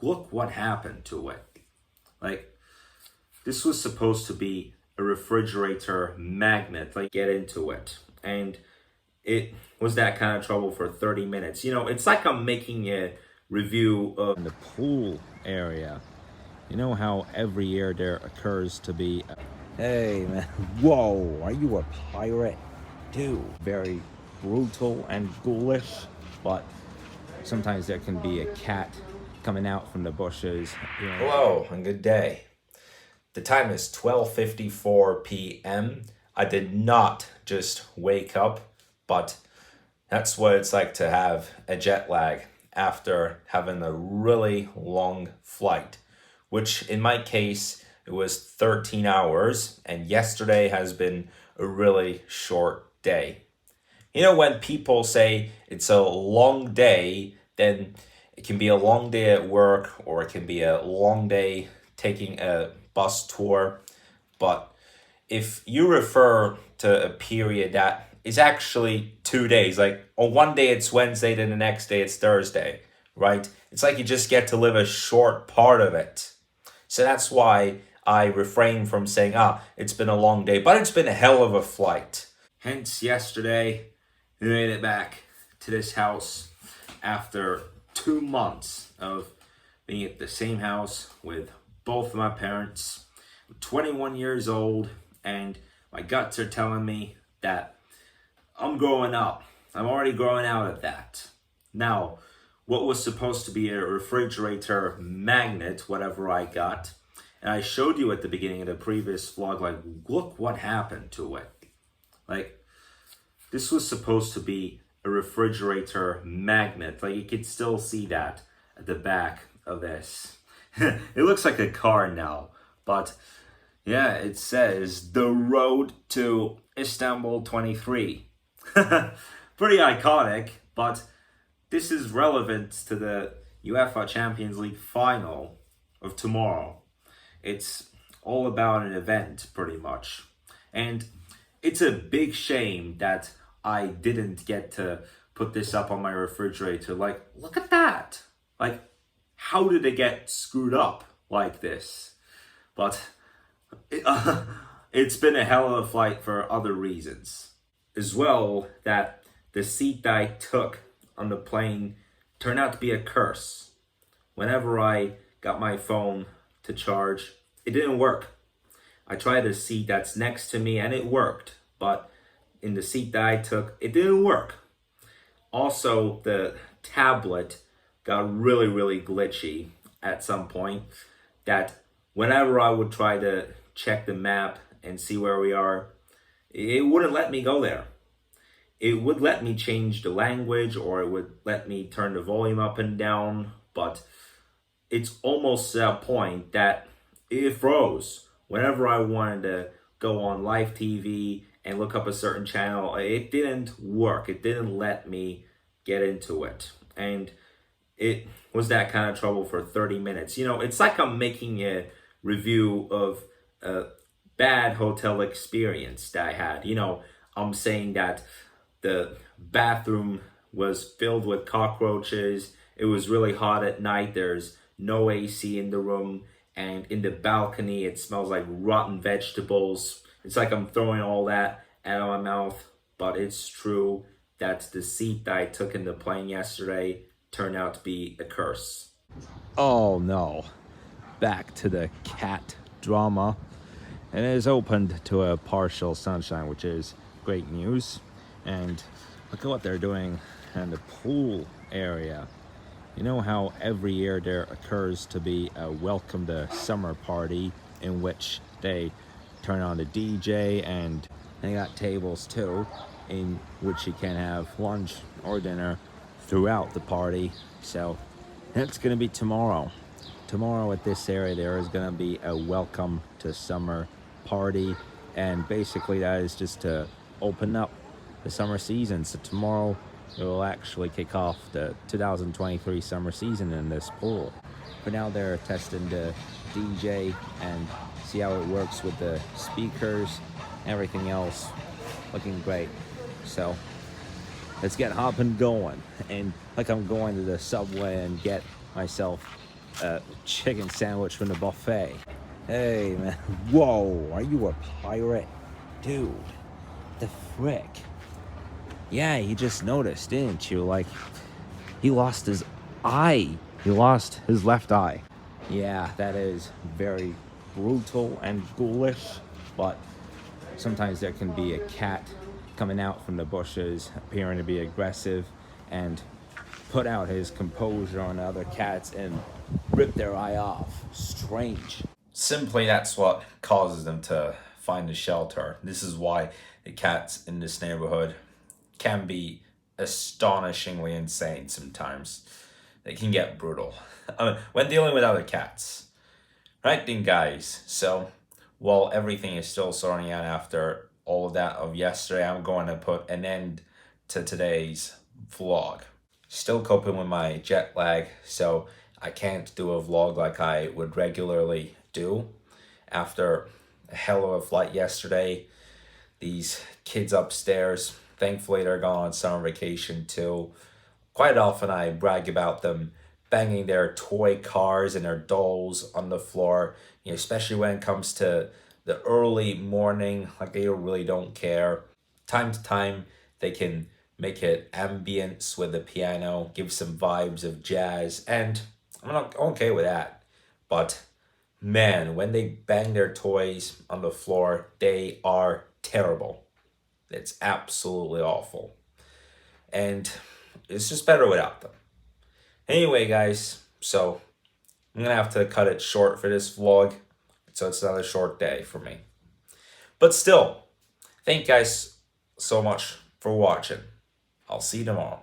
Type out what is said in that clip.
look what happened to it. Like, this was supposed to be a refrigerator magnet, like get into it. And it was that kind of trouble for 30 minutes. You know, it's like I'm making a review of In the pool area. You know how every year there occurs to be hey man, whoa, are you a pirate? Dude, very brutal and ghoulish, but sometimes there can be a cat coming out from the bushes. You know. Hello and good day. The time is 12:54 p.m. I did not just wake up, but that's what it's like to have a jet lag after having a really long flight, which in my case, it was 13 hours, and yesterday has been a really short day. You know, when people say it's a long day, then it can be a long day at work or it can be a long day taking a bus tour. But if you refer to a period that is actually 2 days, like on one day it's Wednesday, then the next day it's Thursday, right? It's like you just get to live a short part of it. So that's why I refrain from saying, it's been a long day, but it's been a hell of a flight. Hence, yesterday, we made it back to this house after 2 months of being at the same house with both of my parents. I'm 21 years old, and my guts are telling me that I'm growing up. I'm already growing out of that. Now, what was supposed to be a refrigerator magnet, whatever I got, and I showed you at the beginning of the previous vlog, like, look what happened to it. Like, this was supposed to be a refrigerator magnet. Like, you could still see that at the back of this. It looks like a car now, but yeah, it says the road to Istanbul 23. Pretty iconic, but this is relevant to the UEFA Champions League final of tomorrow. It's all about an event, pretty much. And it's a big shame that I didn't get to put this up on my refrigerator. Like, look at that. Like, how did it get screwed up like this? But it's been a hell of a flight for other reasons. As well, that the seat that I took on the plane turned out to be a curse. Whenever I got my phone to charge, it didn't work. I tried a seat that's next to me and it worked, but in the seat that I took, it didn't work. Also, the tablet got really, really glitchy at some point, that whenever I would try to check the map and see where we are, it wouldn't let me go there. It would let me change the language, or it would let me turn the volume up and down, but it's almost to that point that it froze. Whenever I wanted to go on live TV and look up a certain channel, it didn't work. It didn't let me get into it. And it was that kind of trouble for 30 minutes. You know, it's like I'm making a review of a bad hotel experience that I had. You know, I'm saying that the bathroom was filled with cockroaches. It was really hot at night. There's no AC in the room. And in the balcony, it smells like rotten vegetables. It's like I'm throwing all that out of my mouth. But it's true that the seat that I took in the plane yesterday turned out to be a curse. Oh no. Back to the cat drama. And it is opened to a partial sunshine, which is great news. And look at what they're doing in the pool area. You know how every year there occurs to be a welcome to summer party in which they turn on the DJ, and they got tables too in which you can have lunch or dinner throughout the party. So that's going to be tomorrow. Tomorrow at this area there is going to be a welcome to summer party, and basically that is just to open up the summer season. So tomorrow it will actually kick off the 2023 summer season in this pool. For now they're testing the DJ and see how it works with the speakers, everything else looking great. So let's get hopping going. And like I'm going to the subway and get myself a chicken sandwich from the buffet. Hey, man. Whoa, are you a pirate? Dude, the frick? Yeah, you just noticed, didn't you? Like, he lost his eye. He lost his left eye. Yeah, that is very brutal and ghoulish, but sometimes there can be a cat coming out from the bushes, appearing to be aggressive, and put out his composure on other cats and rip their eye off. Strange. Simply, that's what causes them to find a shelter. This is why the cats in this neighborhood can be astonishingly insane sometimes. They can get brutal when dealing with other cats. Right then, guys. So, while everything is still sorting out after all of that of yesterday, I'm going to put an end to today's vlog. Still coping with my jet lag, so I can't do a vlog like I would regularly do. After a hell of a flight yesterday, these kids upstairs, thankfully they're gone on summer vacation too. Quite often I brag about them banging their toy cars and their dolls on the floor, especially when it comes to the early morning, like they really don't care. Time to time, they can make it ambience with the piano, give some vibes of jazz, and I'm not okay with that. But man, when they bang their toys on the floor, they are terrible. It's absolutely awful. And it's just better without them. Anyway, guys, so I'm gonna have to cut it short for this vlog. So it's another short day for me. But still, thank you guys so much for watching. I'll see you tomorrow.